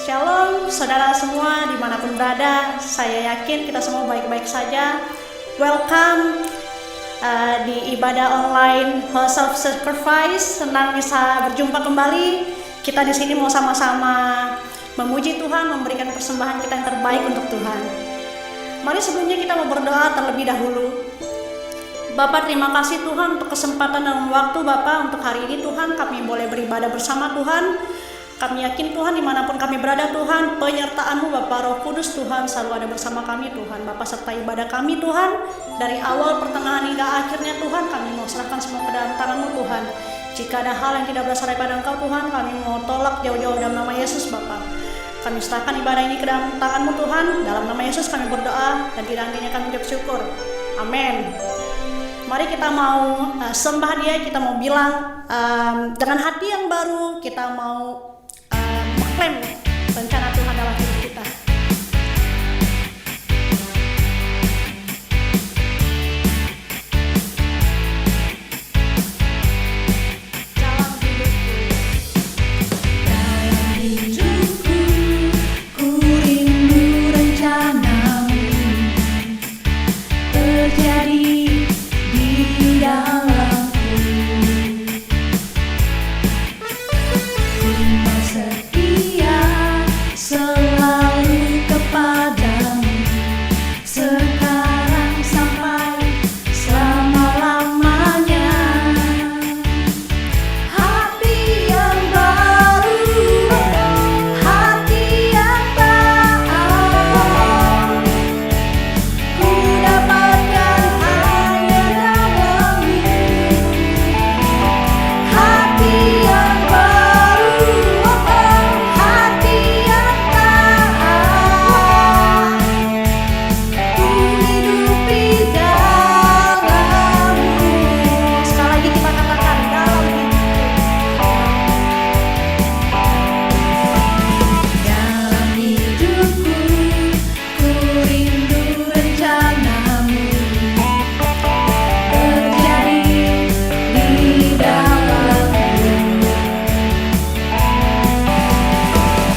Shalom saudara semua dimanapun berada, saya yakin kita semua baik-baik saja. Welcome di ibadah online House of Sacrifice. Senang bisa berjumpa kembali. Kita di sini mau sama-sama memuji Tuhan, memberikan persembahan kita yang terbaik untuk Tuhan. Mari sebelumnya kita mau berdoa terlebih dahulu. Bapak, terima kasih Tuhan untuk kesempatan dan waktu Bapak untuk hari ini. Tuhan, kami boleh beribadah bersama Tuhan. Kami yakin Tuhan dimanapun kami berada Tuhan, penyertaan-Mu Bapak Roh Kudus Tuhan selalu ada bersama kami Tuhan. Bapak sertai ibadah kami Tuhan, dari awal pertengahan hingga akhirnya Tuhan, kami mau serahkan semua ke dalam tangan-Mu Tuhan. Jika ada hal yang tidak berasal daripada Engkau Tuhan, kami mau tolak jauh-jauh dalam nama Yesus Bapak. Kami serahkan ibadah ini ke dalam tangan-Mu Tuhan, dalam nama Yesus kami berdoa dan tidak hentinya kami ucap syukur. Amin. Mari kita mau sembah Dia, kita mau bilang dengan hati yang baru, kita mau mengklaim rencana Tuhan dalam hidup kita. Dalam hidupku, ku rindu rencana-Mu terjadi di dalamku. Ku mau setia selalu kepadamu, sekarang sampai selama-lamanya. Hati yang baru, hati yang taat, ku dapatkan hanya dalam-Mu. Hati yang baru, hati yang taat, ku hidup di dalam-Mu. Sekali lagi kita katakan dalam Dalam hidupku, ku rindu rencana-Mu terjadi di dalamku.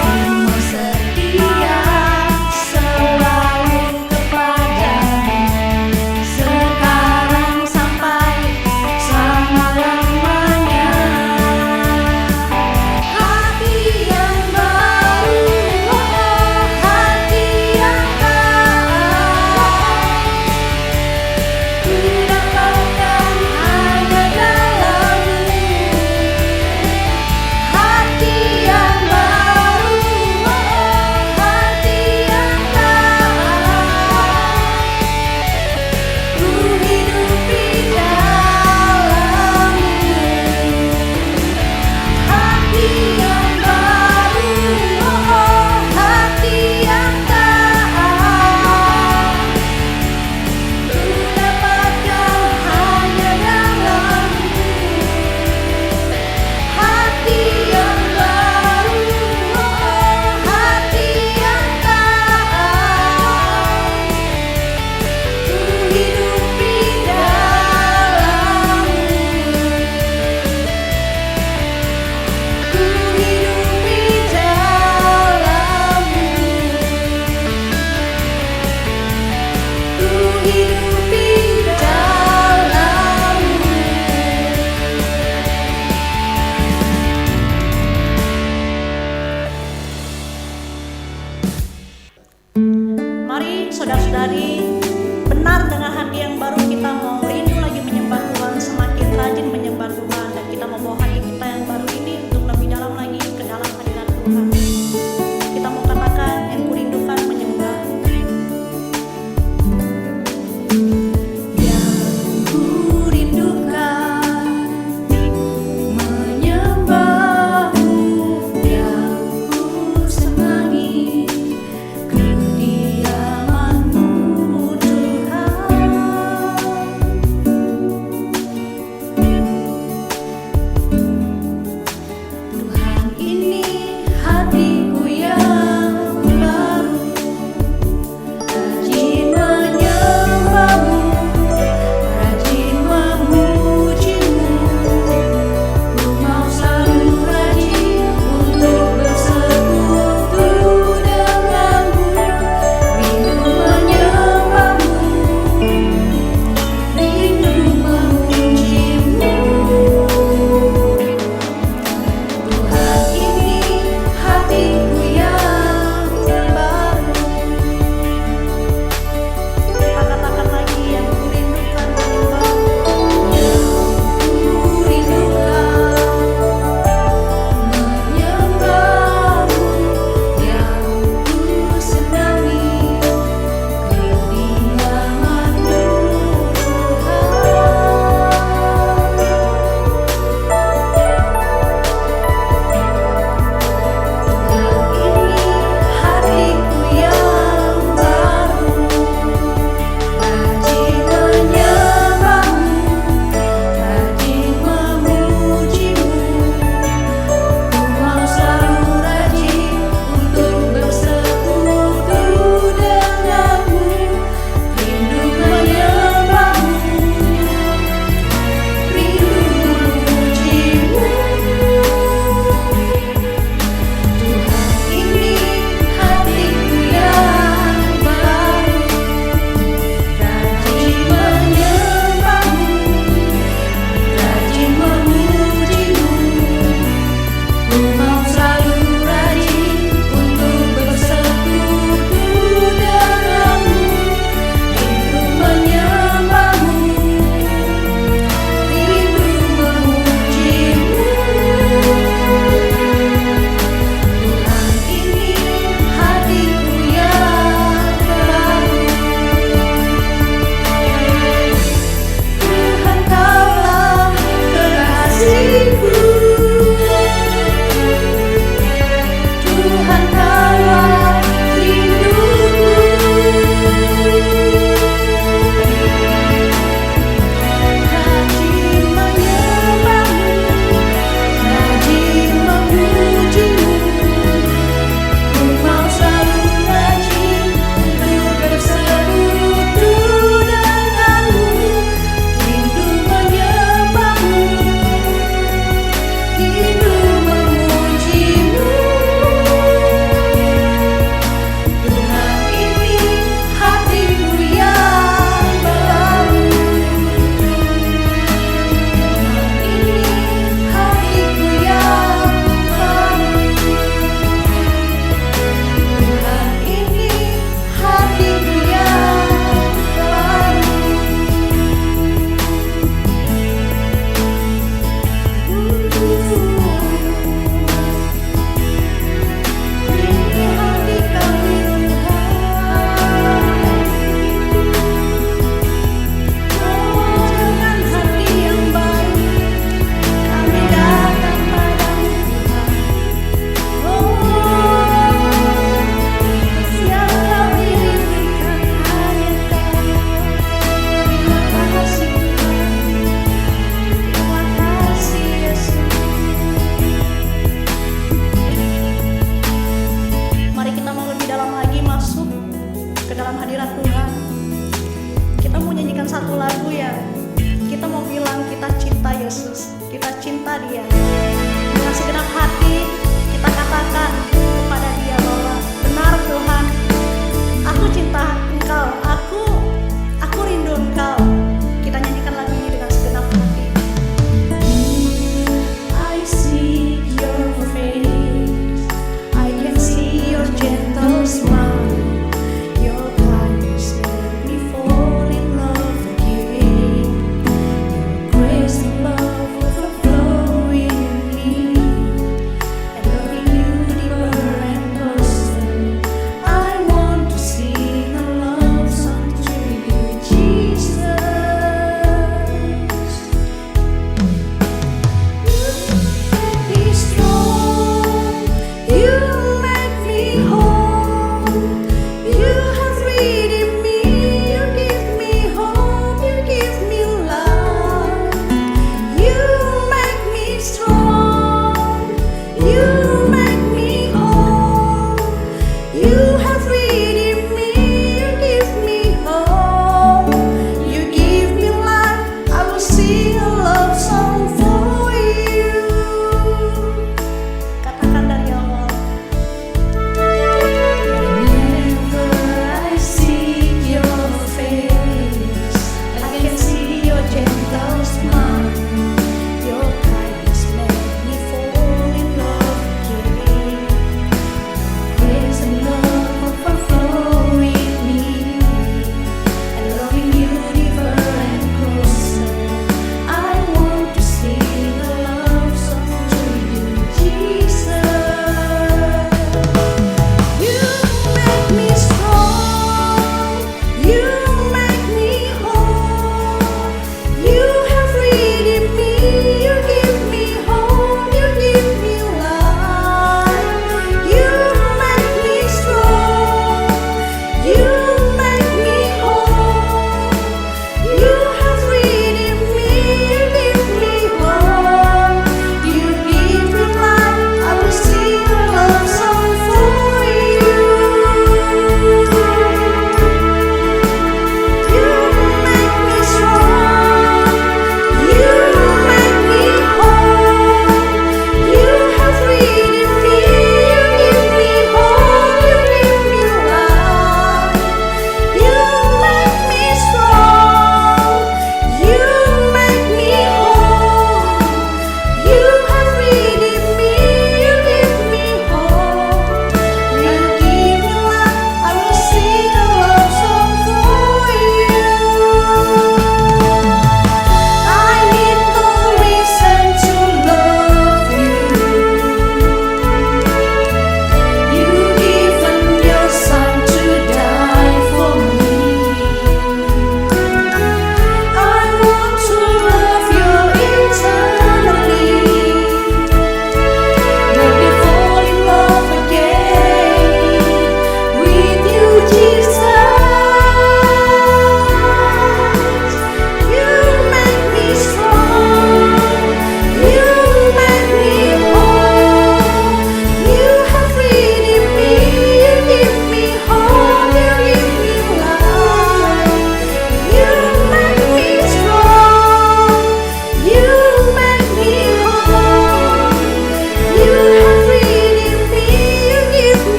Ku mau setia selalu kepadamu, sekarang sampai selama-lamanya. Hati yang baru, hati yang taat, ku dapatkan hanya dalam-Mu. Hati yang baru, hati yang taat, ku hidup di dalam-Mu. Hati yang baru, hati yang taat, ku dapatkan hanya dalam-Mu. Hati yang baru, hati yang taat, ku hidup di dalam-Mu. Ku hidup di dalam-Mu. Ku hidup di dalam-Mu. Mari saudara-saudari, benar dengan hati yang baru kita mau rindu lagi menyembah Tuhan, semakin rajin menyembah Tuhan, dan kita mau bawa hati kita yang baru ini untuk lebih dalam lagi ke dalam hadirat Tuhan. Kita mau katakan yang kurindukan menyembah. Yang ku rindukan menyembah-Mu, yang ku senangi kediaman-Mu Tuhan. Tuhan ini hati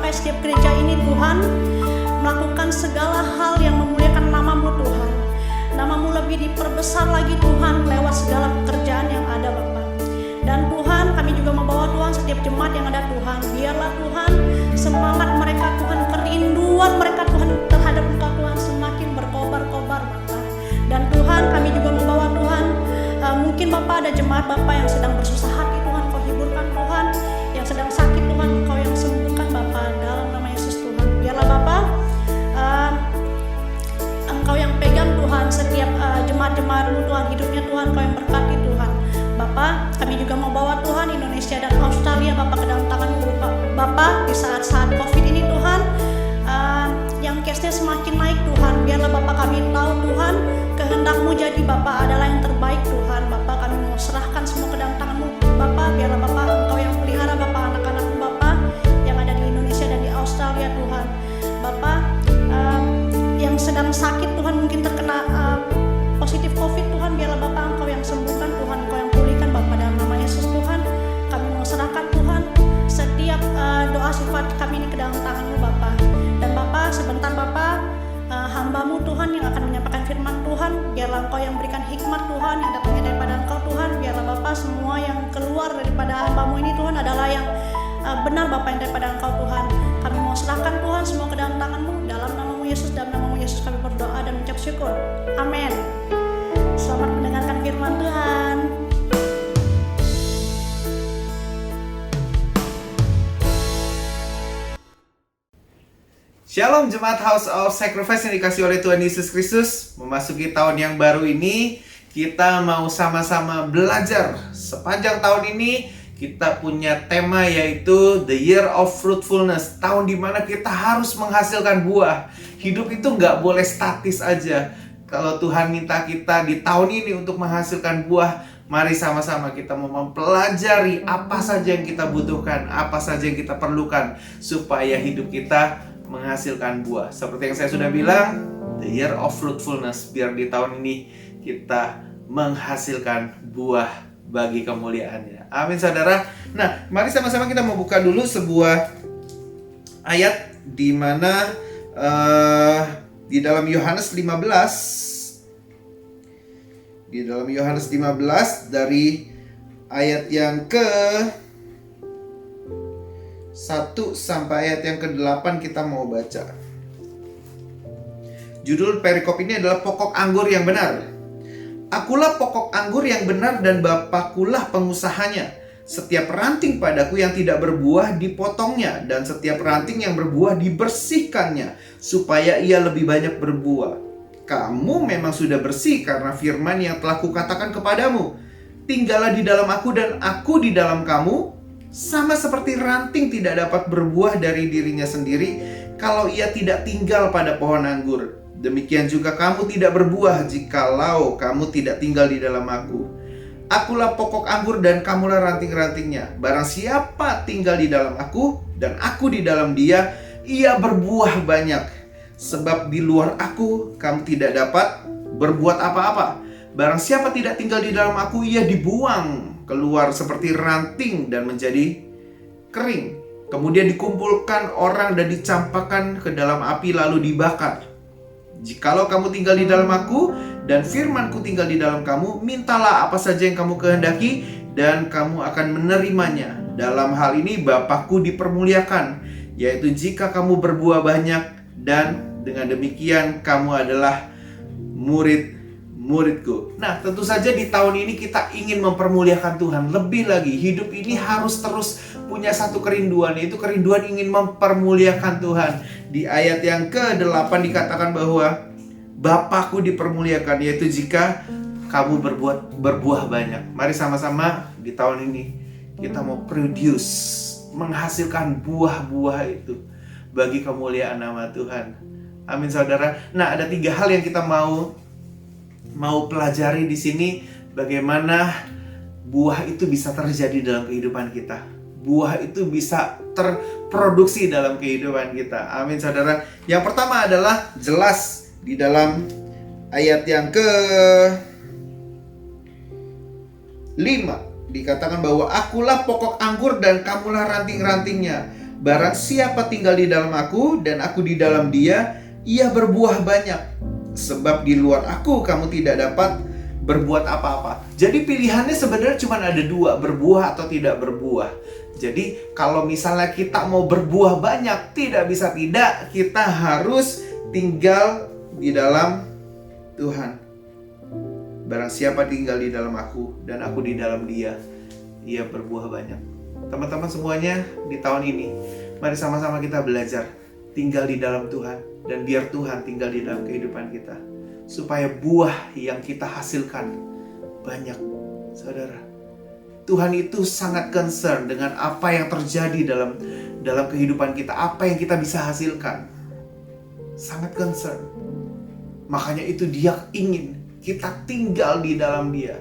sampai setiap gereja ini Tuhan melakukan segala hal yang memuliakan nama-Mu Tuhan. Nama-Mu lebih diperbesar lagi Tuhan lewat segala pekerjaan yang ada Bapa. Dan Tuhan, kami juga membawa Tuhan setiap jemaat yang ada Tuhan. Biarlah Tuhan semangat mereka Tuhan, kerinduan mereka Tuhan terhadap Engkau Tuhan semakin berkobar-kobar Bapa. Dan Tuhan, kami juga membawa Tuhan, mungkin Bapa ada jemaat Bapa yang sedang bersusah hati Tuhan, Kau hiburkan Tuhan. Yang sedang sakit Tuhan, Engkau yang sembuhkan Bapa, dalam nama Yesus Tuhan. Biarlah Bapa, Engkau yang pegang Tuhan setiap jemaat-jemaat-Mu Tuhan, hidupnya Tuhan, Kau yang berkati Tuhan. Bapa, kami juga membawa Tuhan Indonesia dan Australia Bapa ke dalam tangan-Mu Bapa di saat-saat COVID ini Tuhan, yang case-nya semakin naik Tuhan. Biarlah Bapa kami tahu Tuhan, kehendak-Mu jadi Bapa adalah yang terbaik Tuhan. Bapa, kami mau serahkan semua ke dalam tangan-Mu Bapa. Biarlah Bapa Engkau yang pelihara Bapa anak-anak-Mu Bapa yang ada di Indonesia dan di Australia Tuhan. Bapa, yang sedang sakit Tuhan, mungkin terkena positif COVID Tuhan, biarlah Bapa Engkau yang sembuhkan Tuhan, Engkau yang pulihkan Bapa, dalam nama Yesus Tuhan. Kami mau serahkan Tuhan setiap doa sifat kami ini ke dalam tangan-Mu Bapa. Dan Bapa, sebentar Bapa, hamba-Mu Tuhan yang akan menyampaikan firman Tuhan, biarlah Engkau yang berikan hikmat Tuhan yang datangnya daripada Engkau Tuhan. Biarlah Bapa semua yang keluar daripada hamba-Mu ini Tuhan adalah yang benar Bapa, yang daripada Engkau Tuhan. Kami mau serahkan Tuhan semua ke dalam tangan-Mu, dalam nama-Mu Yesus, dalam nama-Mu Yesus kami berdoa dan mengucap syukur. Amin. Selamat mendengarkan firman Tuhan. Shalom Jemaat House of Sacrifice yang dikasih oleh Tuhan Yesus Kristus. Memasuki tahun yang baru ini, kita mau sama-sama belajar. Sepanjang tahun ini kita punya tema yaitu The Year of Fruitfulness. Tahun dimana kita harus menghasilkan buah. Hidup itu nggak boleh statis aja. Kalau Tuhan minta kita di tahun ini untuk menghasilkan buah, mari sama-sama kita mau mempelajari apa saja yang kita butuhkan, apa saja yang kita perlukan supaya hidup kita menghasilkan buah. Seperti yang saya sudah bilang, The Year of Fruitfulness. Biar di tahun ini kita menghasilkan buah bagi kemuliaannya. Amin saudara. Nah, mari sama-sama kita mau buka dulu sebuah ayat di mana di dalam Yohanes 15. Di dalam Yohanes 15 dari ayat yang ke 1 sampai ayat yang ke-8 kita mau baca. Judul perikop ini adalah pokok anggur yang benar. Akulah pokok anggur yang benar dan Bapakulah pengusahanya. Setiap ranting padaku yang tidak berbuah dipotongnya, dan setiap ranting yang berbuah dibersihkannya, supaya ia lebih banyak berbuah. Kamu memang sudah bersih karena firman yang telah kukatakan kepadamu. Tinggallah di dalam aku dan aku di dalam kamu. Sama seperti ranting tidak dapat berbuah dari dirinya sendiri kalau ia tidak tinggal pada pohon anggur. Demikian juga kamu tidak berbuah jikalau kamu tidak tinggal di dalam aku. Akulah pokok anggur dan kamulah ranting-rantingnya. Barang siapa tinggal di dalam aku dan aku di dalam dia, ia berbuah banyak. Sebab di luar aku kamu tidak dapat berbuat apa-apa. Barang siapa tidak tinggal di dalam aku, ia dibuang keluar seperti ranting dan menjadi kering. Kemudian dikumpulkan orang dan dicampakkan ke dalam api lalu dibakar. Jikalau kamu tinggal di dalam aku dan firmanku tinggal di dalam kamu, mintalah apa saja yang kamu kehendaki dan kamu akan menerimanya. Dalam hal ini Bapakku dipermuliakan, yaitu jika kamu berbuah banyak, dan dengan demikian kamu adalah murid-muridku. Nah, tentu saja di tahun ini kita ingin mempermuliakan Tuhan. Lebih lagi, hidup ini harus terus punya satu kerinduan, yaitu kerinduan ingin mempermuliakan Tuhan. Di ayat yang ke-8 dikatakan bahwa Bapakku dipermuliakan, yaitu jika kamu berbuah banyak. Mari sama-sama di tahun ini kita mau menghasilkan buah-buah itu bagi kemuliaan nama Tuhan. Amin saudara. Nah, ada 3 hal yang kita mau pelajari di sini, bagaimana buah itu bisa terjadi dalam kehidupan kita. Buah itu bisa terproduksi dalam kehidupan kita. Amin saudara. Yang pertama adalah jelas di dalam ayat yang ke-5 dikatakan bahwa akulah pokok anggur dan kamulah ranting-rantingnya. Barang siapa tinggal di dalam aku dan aku di dalam dia, ia berbuah banyak. Sebab di luar aku kamu tidak dapat berbuat apa-apa. Jadi pilihannya sebenarnya cuma ada dua, berbuah atau tidak berbuah. Jadi kalau misalnya kita mau berbuah banyak, tidak bisa tidak, kita harus tinggal di dalam Tuhan. Barang siapa tinggal di dalam aku dan aku di dalam dia, ia berbuah banyak. Teman-teman semuanya, di tahun ini mari sama-sama kita belajar tinggal di dalam Tuhan, dan biar Tuhan tinggal di dalam kehidupan kita, supaya buah yang kita hasilkan banyak. Saudara, Tuhan itu sangat concern dengan apa yang terjadi dalam kehidupan kita, apa yang kita bisa hasilkan. Sangat concern. Makanya itu Dia ingin kita tinggal di dalam Dia,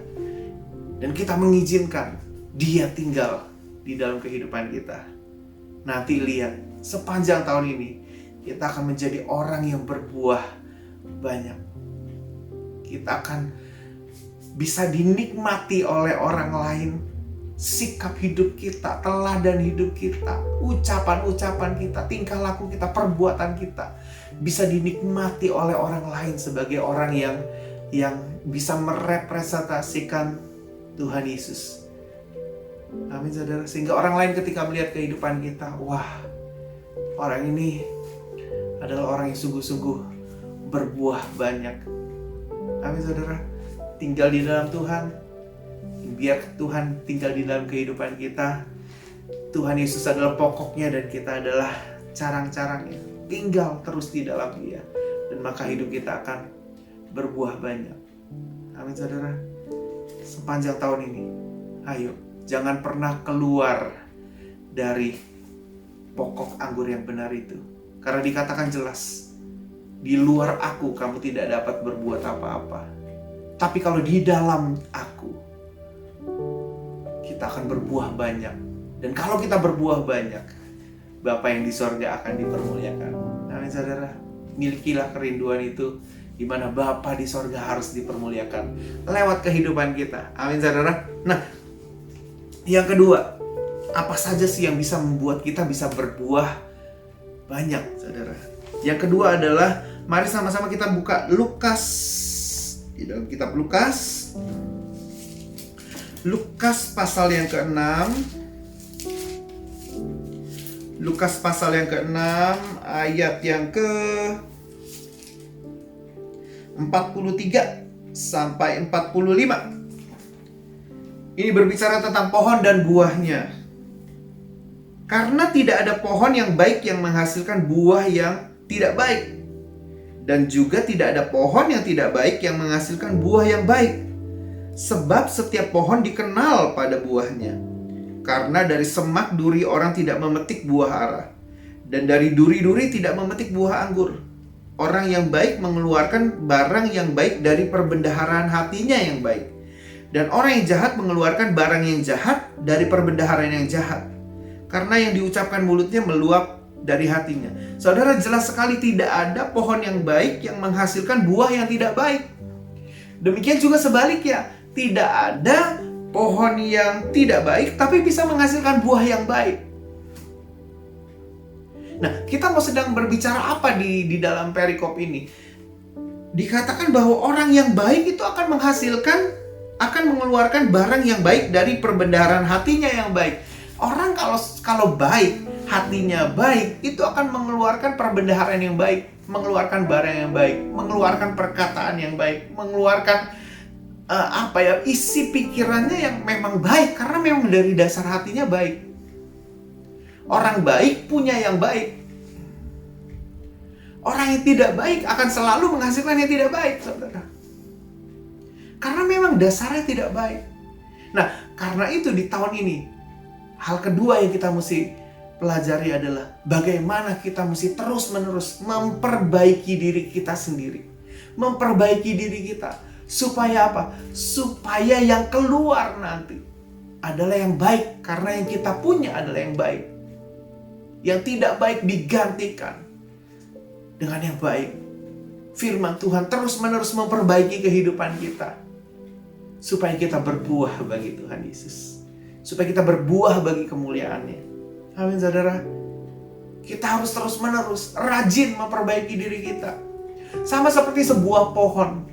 dan kita mengizinkan Dia tinggal di dalam kehidupan kita. Nanti lihat, sepanjang tahun ini kita akan menjadi orang yang berbuah banyak. Kita akan bisa dinikmati oleh orang lain. Sikap hidup kita, teladan hidup kita, ucapan-ucapan kita, tingkah laku kita, perbuatan kita bisa dinikmati oleh orang lain sebagai orang yang bisa merepresentasikan Tuhan Yesus. Amin, saudara. Sehingga orang lain ketika melihat kehidupan kita, wah, orang ini adalah orang yang sungguh-sungguh berbuah banyak. Amin, saudara. Tinggal di dalam Tuhan. Biar Tuhan tinggal di dalam kehidupan kita. Tuhan Yesus adalah pokoknya dan kita adalah carang-carangnya. Tinggal terus di dalam Dia, dan maka hidup kita akan berbuah banyak. Amin, saudara. Sepanjang tahun ini, ayo, jangan pernah keluar dari pokok anggur yang benar itu. Karena dikatakan jelas, di luar aku kamu tidak dapat berbuat apa-apa. Tapi kalau di dalam aku, kita akan berbuah banyak. Dan kalau kita berbuah banyak, Bapa yang di sorga akan dipermuliakan. Amin, saudara. Milikilah kerinduan itu, di mana Bapa di sorga harus dipermuliakan lewat kehidupan kita. Amin, saudara. Nah, yang kedua, apa saja sih yang bisa membuat kita bisa berbuah banyak, saudara? Yang kedua adalah, mari sama-sama kita buka Lukas. Di dalam kitab Lukas pasal yang ke-6. Lukas pasal yang ke-6 ayat yang ke-43 sampai 45. Ini berbicara tentang pohon dan buahnya. Karena tidak ada pohon yang baik yang menghasilkan buah yang tidak baik, dan juga tidak ada pohon yang tidak baik yang menghasilkan buah yang baik. Sebab setiap pohon dikenal pada buahnya. Karena dari semak duri orang tidak memetik buah ara, dan dari duri-duri tidak memetik buah anggur. Orang yang baik mengeluarkan barang yang baik dari perbendaharaan hatinya yang baik, dan orang yang jahat mengeluarkan barang yang jahat dari perbendaharaan yang jahat. Karena yang diucapkan mulutnya meluap dari hatinya. Saudara, jelas sekali tidak ada pohon yang baik yang menghasilkan buah yang tidak baik. Demikian juga sebaliknya, tidak ada pohon yang tidak baik tapi bisa menghasilkan buah yang baik. Nah, kita mau sedang berbicara apa di dalam perikop ini? Dikatakan bahwa orang yang baik itu akan mengeluarkan barang yang baik dari perbendaharaan hatinya yang baik. Orang kalau baik, hatinya baik, itu akan mengeluarkan perbendaharaan yang baik, mengeluarkan barang yang baik, mengeluarkan perkataan yang baik, mengeluarkan isi pikirannya yang memang baik, karena memang dari dasar hatinya baik. Orang baik punya yang baik. Orang yang tidak baik akan selalu menghasilkan yang tidak baik, saudara. Karena memang dasarnya tidak baik. Nah, karena itu di tahun ini, hal kedua yang kita mesti pelajari adalah bagaimana kita mesti terus-menerus memperbaiki diri kita sendiri. Memperbaiki diri kita. Supaya apa? Supaya yang keluar nanti adalah yang baik. Karena yang kita punya adalah yang baik. Yang tidak baik digantikan dengan yang baik. Firman Tuhan terus-menerus memperbaiki kehidupan kita, supaya kita berbuah bagi Tuhan Yesus, supaya kita berbuah bagi kemuliaan-Nya. Amin, saudara. Kita harus terus-menerus rajin memperbaiki diri kita. Sama seperti sebuah pohon.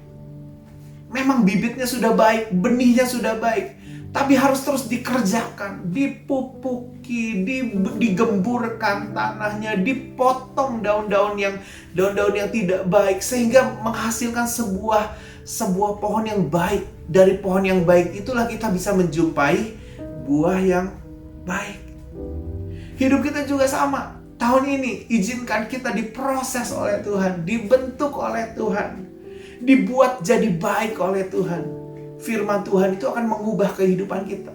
Memang bibitnya sudah baik, benihnya sudah baik, tapi harus terus dikerjakan, dipupuki, digemburkan tanahnya, dipotong daun-daun yang tidak baik sehingga menghasilkan sebuah pohon yang baik. Dari pohon yang baik itulah kita bisa menjumpai buah yang baik. Hidup kita juga sama. Tahun ini izinkan kita diproses oleh Tuhan, dibentuk oleh Tuhan, dibuat jadi baik oleh Tuhan. Firman Tuhan itu akan mengubah kehidupan kita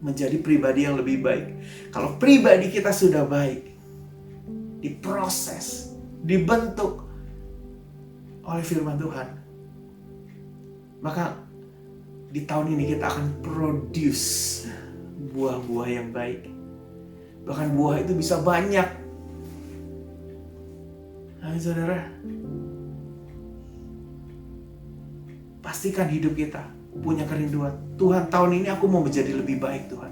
menjadi pribadi yang lebih baik. Kalau pribadi kita sudah baik, diproses, dibentuk oleh firman Tuhan, maka di tahun ini kita akan produce buah-buah yang baik. Bahkan buah itu bisa banyak. Amin saudara. Pastikan hidup kita punya kerinduan. Tuhan, tahun ini aku mau menjadi lebih baik Tuhan.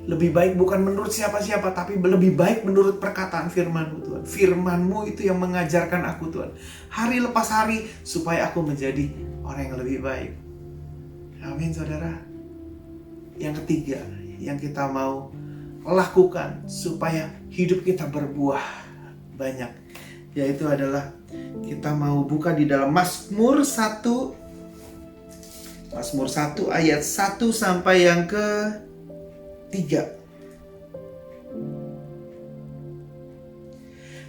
Lebih baik bukan menurut siapa-siapa, tapi lebih baik menurut perkataan firman-Mu Tuhan. Firman-Mu itu yang mengajarkan aku Tuhan. Hari lepas hari supaya aku menjadi orang yang lebih baik. Amin saudara. Yang ketiga yang kita mau lakukan supaya hidup kita berbuah banyak, yaitu adalah kita mau buka di dalam Mazmur 1 ayat 1 sampai yang ke-3.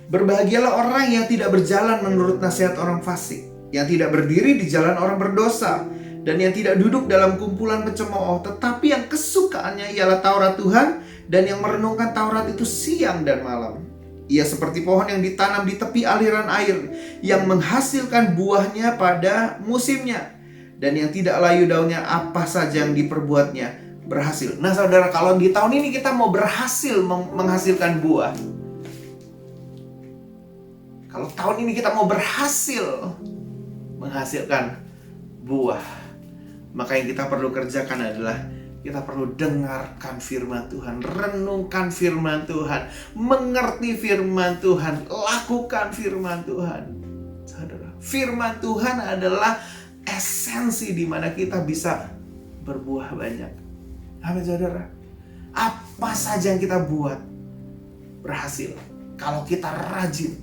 Berbahagialah orang yang tidak berjalan menurut nasihat orang fasik, yang tidak berdiri di jalan orang berdosa, dan yang tidak duduk dalam kumpulan pencemooh, tetapi yang kesukaannya ialah Taurat Tuhan, dan yang merenungkan Taurat itu siang dan malam. Ia seperti pohon yang ditanam di tepi aliran air, yang menghasilkan buahnya pada musimnya, dan yang tidak layu daunnya, apa saja yang diperbuatnya berhasil. Nah saudara, kalau di tahun ini kita mau berhasil menghasilkan buah, kalau tahun ini kita mau berhasil menghasilkan buah, maka yang kita perlu kerjakan adalah kita perlu dengarkan firman Tuhan, renungkan firman Tuhan, mengerti firman Tuhan, lakukan firman Tuhan. Saudara, firman Tuhan adalah esensi di mana kita bisa berbuah banyak. Amin saudara. Apa saja yang kita buat berhasil kalau kita rajin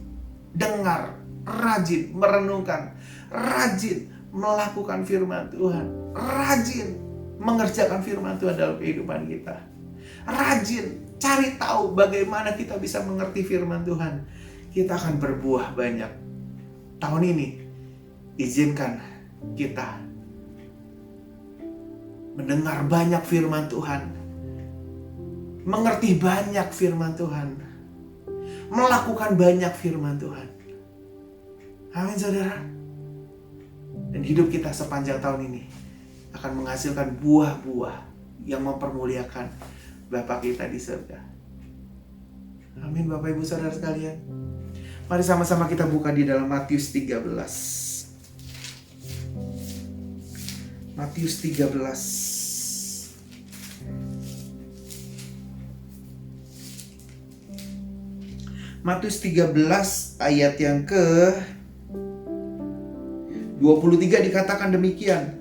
dengar, rajin merenungkan, rajin melakukan firman Tuhan, rajin mengerjakan firman Tuhan dalam kehidupan kita, rajin cari tahu bagaimana kita bisa mengerti firman Tuhan, kita akan berbuah banyak. Tahun ini izinkan kita mendengar banyak firman Tuhan, mengerti banyak firman Tuhan, melakukan banyak firman Tuhan. Amin saudara. Dan hidup kita sepanjang tahun ini akan menghasilkan buah-buah yang mempermuliakan Bapa kita di surga. Amin Bapak Ibu Saudara sekalian. Mari sama-sama kita buka di dalam Matius 13. Matius 13. Matius 13 ayat yang ke 23 dikatakan demikian.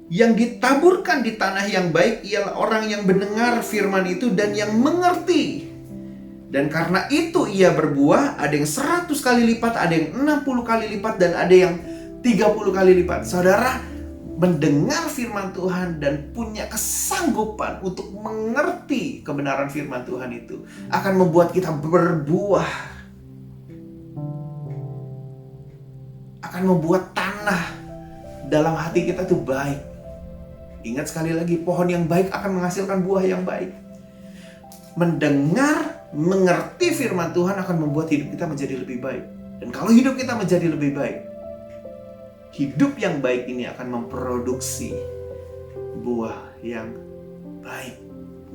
Yang ditaburkan di tanah yang baik ialah orang yang mendengar firman itu dan yang mengerti. Dan karena itu ia berbuah, ada yang 100 kali lipat, ada yang 60 kali lipat, dan ada yang 30 kali lipat. Saudara, mendengar firman Tuhan dan punya kesanggupan untuk mengerti kebenaran firman Tuhan itu akan membuat kita berbuah, akan membuat tanah dalam hati kita itu baik. Ingat sekali lagi, pohon yang baik akan menghasilkan buah yang baik. Mendengar, mengerti firman Tuhan akan membuat hidup kita menjadi lebih baik. Dan kalau hidup kita menjadi lebih baik, hidup yang baik ini akan memproduksi buah yang baik,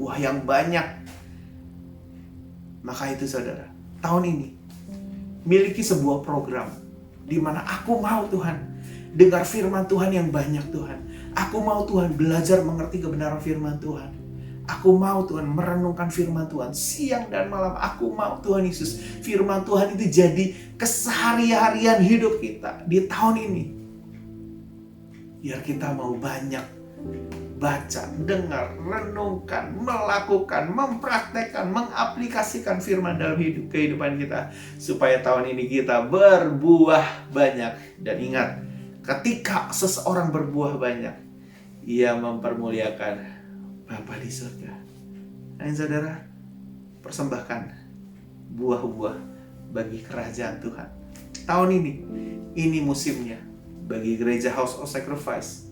buah yang banyak. Maka itu saudara, tahun ini miliki sebuah program di mana aku mau Tuhan dengar firman Tuhan yang banyak Tuhan. Aku mau Tuhan belajar mengerti kebenaran firman Tuhan. Aku mau Tuhan merenungkan firman Tuhan siang dan malam. Aku mau Tuhan Yesus, firman Tuhan itu jadi keseharian hidup kita di tahun ini. Biar kita mau banyak baca, dengar, renungkan, melakukan, mempraktekkan, mengaplikasikan firman dalam kehidupan kita. Supaya tahun ini kita berbuah banyak. Dan ingat, ketika seseorang berbuah banyak, ia mempermuliakan Bapa di surga. Amin saudara, persembahkan buah-buah bagi kerajaan Tuhan. Tahun ini musimnya bagi gereja House of Sacrifice.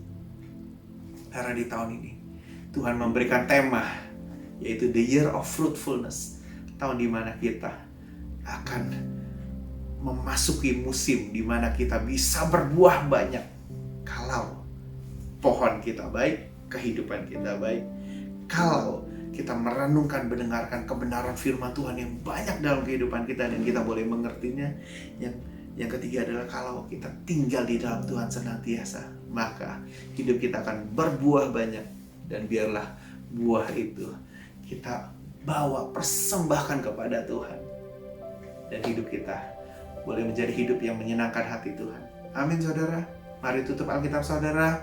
Karena di tahun ini Tuhan memberikan tema, yaitu The Year of Fruitfulness. Tahun di mana kita akan memasuki musim di mana kita bisa berbuah banyak. Kalau pohon kita baik, kehidupan kita baik. Kalau kita merenungkan, mendengarkan kebenaran firman Tuhan yang banyak dalam kehidupan kita dan kita boleh mengertinya. Yang ketiga adalah kalau kita tinggal di dalam Tuhan senantiasa, maka hidup kita akan berbuah banyak. Dan biarlah buah itu kita bawa, persembahkan kepada Tuhan. Dan hidup kita boleh menjadi hidup yang menyenangkan hati Tuhan. Amin saudara. Mari tutup Alkitab saudara.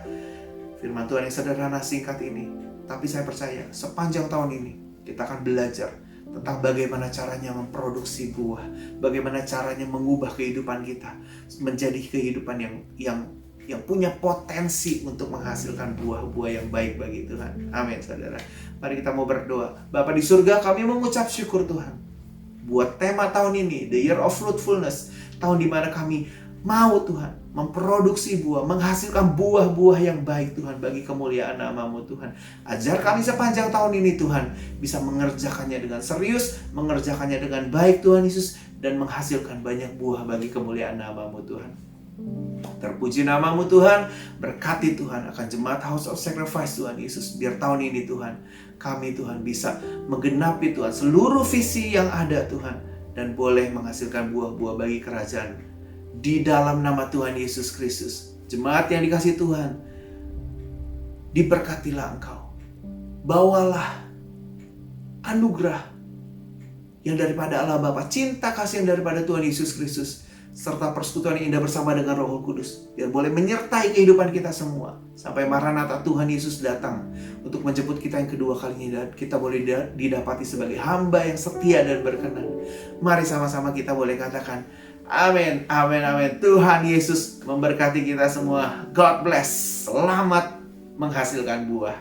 Firman Tuhan yang sederhana singkat ini, tapi saya percaya sepanjang tahun ini kita akan belajar tentang bagaimana caranya memproduksi buah, bagaimana caranya mengubah kehidupan kita menjadi kehidupan yang punya potensi untuk menghasilkan buah-buah yang baik bagi Tuhan. Amin saudara. Mari kita mau berdoa. Bapa di surga, kami mengucap syukur Tuhan buat tema tahun ini, The Year of Fruitfulness, tahun di mana kami mau Tuhan memproduksi buah, menghasilkan buah-buah yang baik Tuhan bagi kemuliaan nama-Mu Tuhan. Ajar kami sepanjang tahun ini Tuhan bisa mengerjakannya dengan serius, mengerjakannya dengan baik Tuhan Yesus, dan menghasilkan banyak buah bagi kemuliaan nama-Mu Tuhan. Terpuji nama-Mu Tuhan, berkati Tuhan akan jemaat House of Sacrifice Tuhan Yesus. Biar tahun ini Tuhan, kami Tuhan bisa menggenapi Tuhan seluruh visi yang ada Tuhan, dan boleh menghasilkan buah-buah bagi kerajaan di dalam nama Tuhan Yesus Kristus. Jemaat yang dikasihi Tuhan, diberkatilah engkau. Bawalah anugerah yang daripada Allah Bapa, cinta kasih yang daripada Tuhan Yesus Kristus, serta persekutuan yang indah bersama dengan Roh Kudus, biar boleh menyertai kehidupan kita semua sampai Maranatha Tuhan Yesus datang untuk menjemput kita yang kedua kalinya, dan kita boleh didapati sebagai hamba yang setia dan berkenan. Mari sama-sama kita boleh katakan amin, amin, amin. Tuhan Yesus memberkati kita semua. God bless. Selamat menghasilkan buah.